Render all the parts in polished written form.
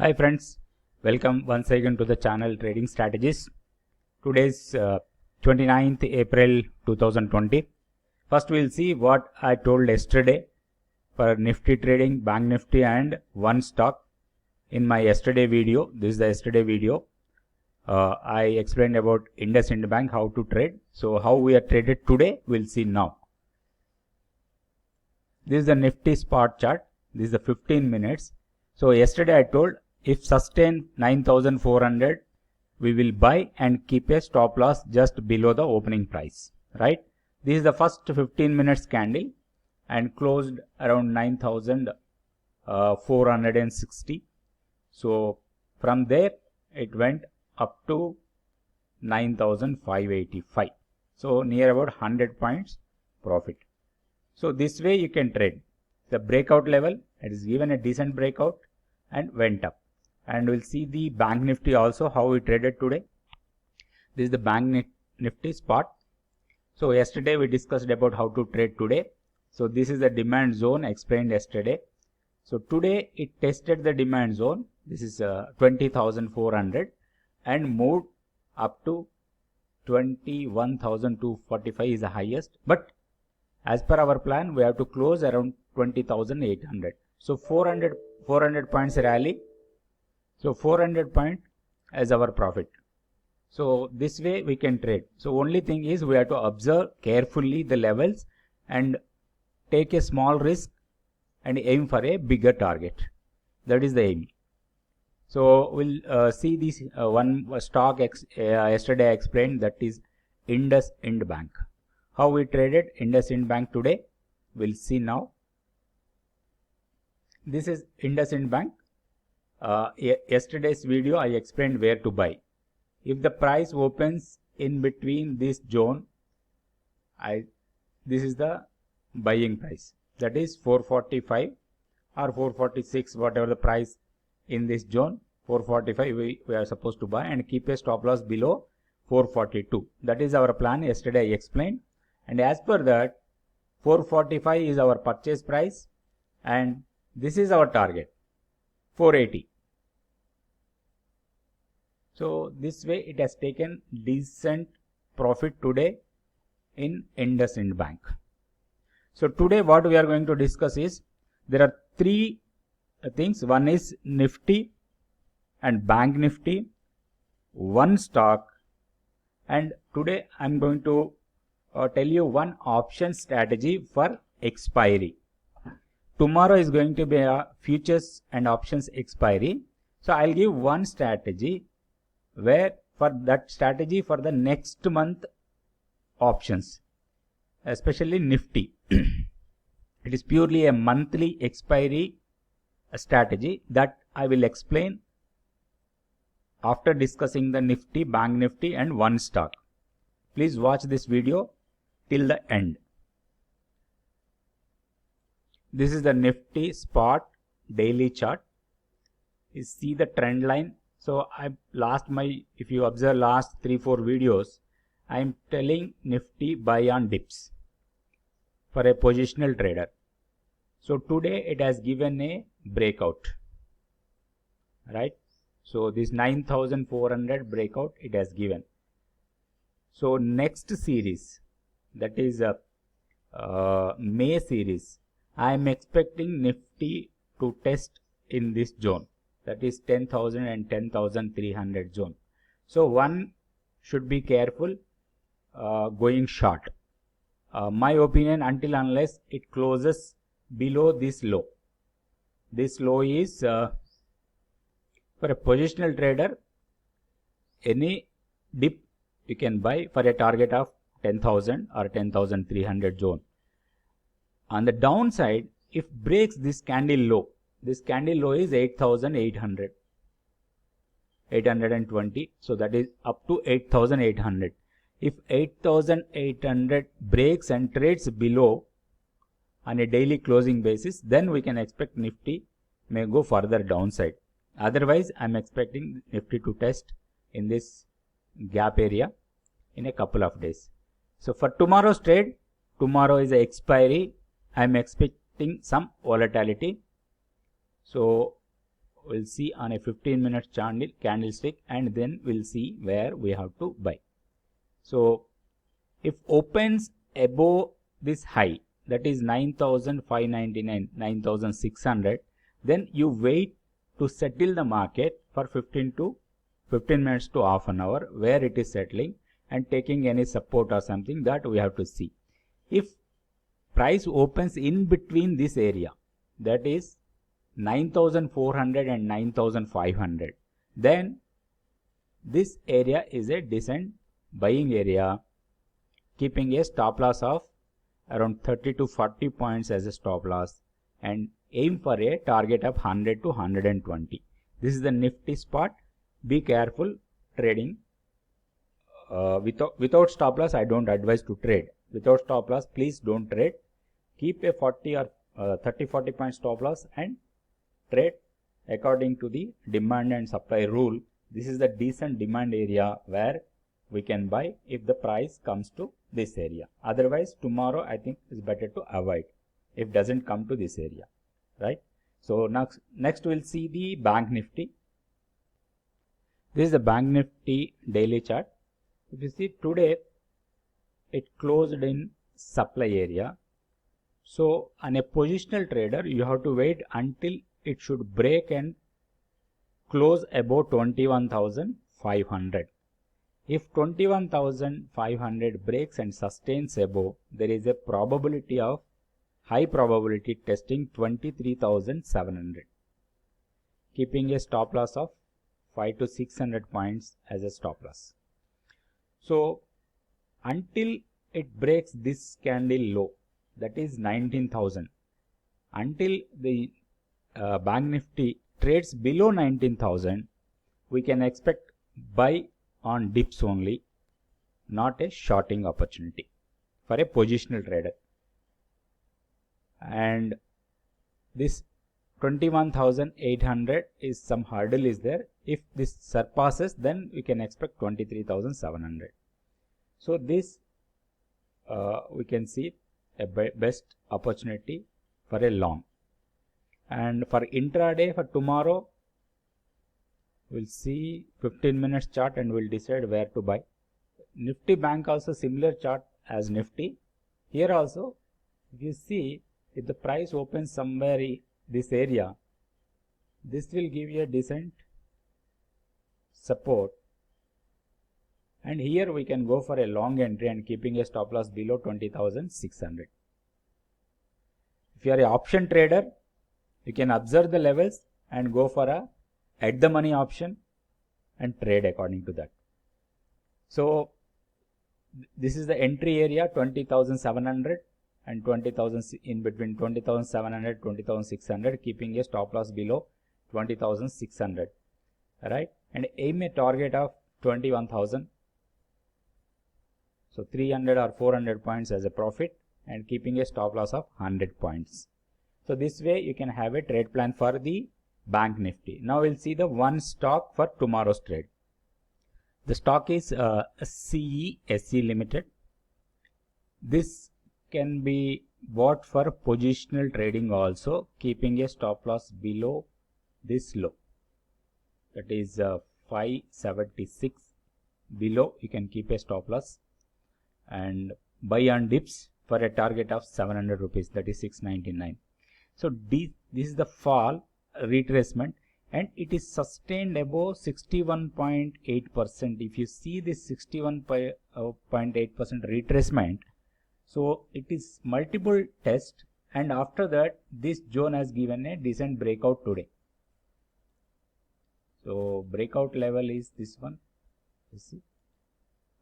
Hi friends, welcome once again to the channel Trading Strategies. Today is 29th April 2020. First we'll see what I told yesterday for Nifty trading, Bank Nifty and one stock in my yesterday video. This is the yesterday video. I explained about IndusInd Bank, how to trade. So how we are traded today, we'll see now. This is the Nifty spot chart. This is the 15 minutes. So yesterday I told if sustain 9,400, we will buy and keep a stop loss just below the opening price, right? This is the first 15 minutes candle and closed around 9,460. So from there it went up to 9,585. So near about 100 points profit. So this way you can trade. The breakout level, it is given a decent breakout and went up. And we'll see the Bank Nifty also, how we traded today. This is the Bank Nifty spot. So yesterday we discussed about how to trade today. So this is the demand zone explained yesterday. So today it tested the demand zone. This is 20,400 and moved up to 21,245 is the highest. But as per our plan, we have to close around 20,800. So 400 points rally. So 400 point as our profit. So this way we can trade. So only thing is we have to observe carefully the levels and take a small risk and aim for a bigger target. That is the aim. So we'll see this one stock yesterday I explained, that is IndusInd Bank. How we traded IndusInd Bank today, we'll see now. This is IndusInd Bank. Yesterday's video I explained where to buy. If the price opens in between this zone, this is the buying price, that is 445 or 446, whatever the price in this zone. 445 we are supposed to buy and keep a stop loss below 442. That is our plan. Yesterday I explained, and as per that 445 is our purchase price and this is our target 480. So this way it has taken decent profit today in IndusInd Bank. So today what we are going to discuss is, there are three things. One is Nifty and Bank Nifty, one stock, and today I am going to tell you one option strategy for expiry. Tomorrow is going to be a futures and options expiry. So I'll give one strategy where for that strategy for the next month options, especially Nifty. It is purely a monthly expiry strategy that I will explain after discussing the Nifty, Bank Nifty and one stock. Please watch this video till the end. This is the Nifty spot daily chart. You see the trend line. So if you observe last 3-4 videos, I am telling Nifty buy on dips for a positional trader. So today it has given a breakout, right? So this 9,400 breakout it has given. So next series, that is May series, I am expecting Nifty to test in this zone, that is 10,000 and 10,300 zone. So one should be careful going short. My opinion, until unless it closes below this low. This low is for a positional trader, any dip you can buy for a target of 10,000 or 10,300 zone. On the downside, if breaks this candle low is 8,800, 820. So that is up to 8,800. If 8,800 breaks and trades below on a daily closing basis, then we can expect Nifty may go further downside. Otherwise, I am expecting Nifty to test in this gap area in a couple of days. So for tomorrow's trade, tomorrow is the expiry. I am expecting some volatility. So we'll see on a 15-minute candlestick, and then we'll see where we have to buy. So if opens above this high, that is 9,599, 9,600, then you wait to settle the market for 15 minutes to half an hour where it is settling and taking any support or something, that we have to see. If price opens in between this area, that is 9,400 and 9,500, then this area is a decent buying area, keeping a stop loss of around 30 to 40 points as a stop loss, and aim for a target of 100 to 120. This is the Nifty spot. Be careful trading. Without stop loss, I don't advise to trade. Without stop loss, please don't trade. Keep a 40 or 30-40 point stop loss and trade according to the demand and supply rule. This is the decent demand area where we can buy if the price comes to this area. Otherwise, tomorrow I think it's better to avoid if doesn't come to this area, right? So next we'll see the Bank Nifty. This is the Bank Nifty daily chart. If you see today, it closed in supply area. So on a positional trader, you have to wait until it should break and close above 21,500. If 21,500 breaks and sustains above, there is a probability of high probability testing 23,700, keeping a stop loss of 500 to 600 points as a stop loss. So until it breaks this candle low, that is 19,000, until the Bank Nifty trades below 19,000, we can expect buy on dips only, not a shorting opportunity for a positional trader. And this 21,800 is some hurdle is there. If this surpasses, then we can expect 23,700. So this we can see a best opportunity for a long. And for intraday, for tomorrow, we'll see 15 minutes chart and we'll decide where to buy. Nifty Bank also similar chart as Nifty. Here also, if you see, if the price opens somewhere in this area, this will give you a decent support. And here we can go for a long entry and keeping a stop loss below 20,600. If you are an option trader, you can observe the levels and go for a at the money option and trade according to that. So this is the entry area 20,700 and 20,000, in between 20,700 20,600, keeping a stop loss below 20,600, right? And aim a target of 21,000. So 300 or 400 points as a profit and keeping a stop loss of 100 points. So this way you can have a trade plan for the Bank Nifty. Now we'll see the one stock for tomorrow's trade. The stock is CESE Limited. This can be bought for positional trading also, keeping a stop loss below this low. That is 576 below. You can keep a stop loss and buy on dips for a target of 700 rupees. That is 699. So this is the fall retracement, and it is sustained above 61.8%. If you see this 61.8% retracement, so it is multiple tests, and after that this zone has given a decent breakout today. So breakout level is this one, you see,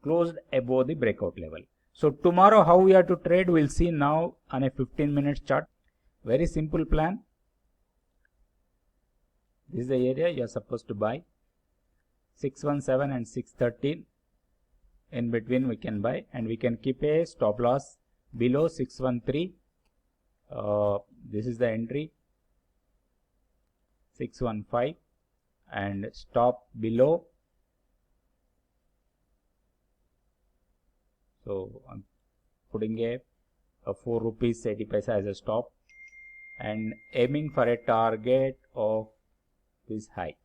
closed above the breakout level. So tomorrow how we are to trade, we'll see now on a 15 minutes chart. Very simple plan. This is the area you are supposed to buy. 617 and 613. In between we can buy, and we can keep a stop loss below 613. This is the entry 615, and stop below. So I'm putting a 4 rupees 80 paisa as a stop and aiming for a target of this high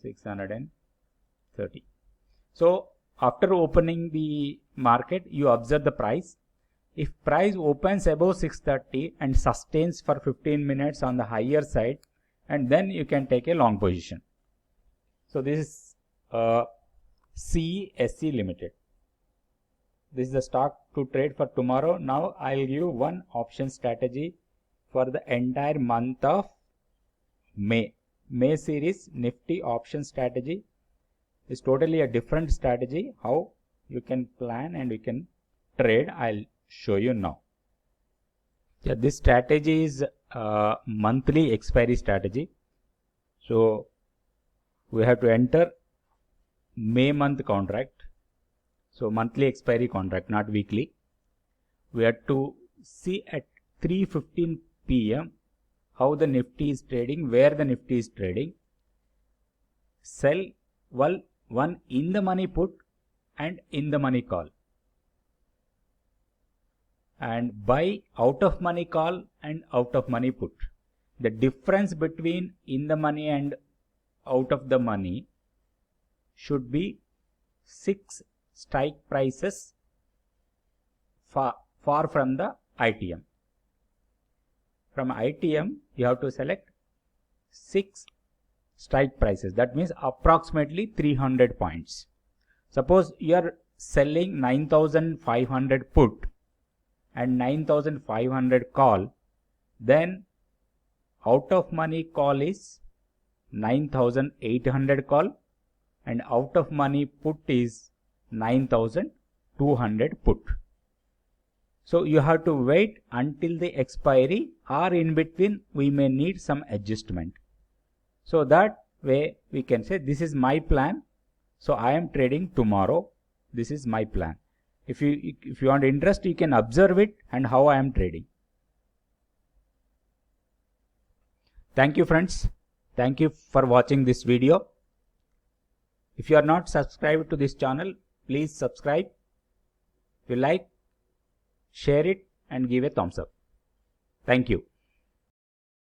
630. So after opening the market, you observe the price. If price opens above 630 and sustains for 15 minutes on the higher side, and then you can take a long position. So this is CSE Limited. This is the stock to trade for tomorrow. Now I will give one option strategy for the entire month of May. May series Nifty option strategy is totally a different strategy. How you can plan and you can trade, I'll show you now. Yeah, this strategy is monthly expiry strategy. So we have to enter May month contract. So monthly expiry contract, not weekly. We have to see at 3:15 p.m. how the Nifty is trading, where the Nifty is trading. Sell one in the money put and in the money call, and buy out of money call and out of money put. The difference between in the money and out of the money should be 6 strike prices far from the ITM. From ITM you have to select 6 strike prices. That means approximately 300 points. Suppose you are selling 9,500 put and 9,500 call, then out of money call is 9,800 call and out of money put is 9,200 put. So you have to wait until the expiry, or in between we may need some adjustment. So that way we can say this is my plan. So I am trading tomorrow. This is my plan. If you want interest, you can observe it and how I am trading. Thank you friends. Thank you for watching this video. If you are not subscribed to this channel, please subscribe. If you like, share it and give a thumbs up. Thank you.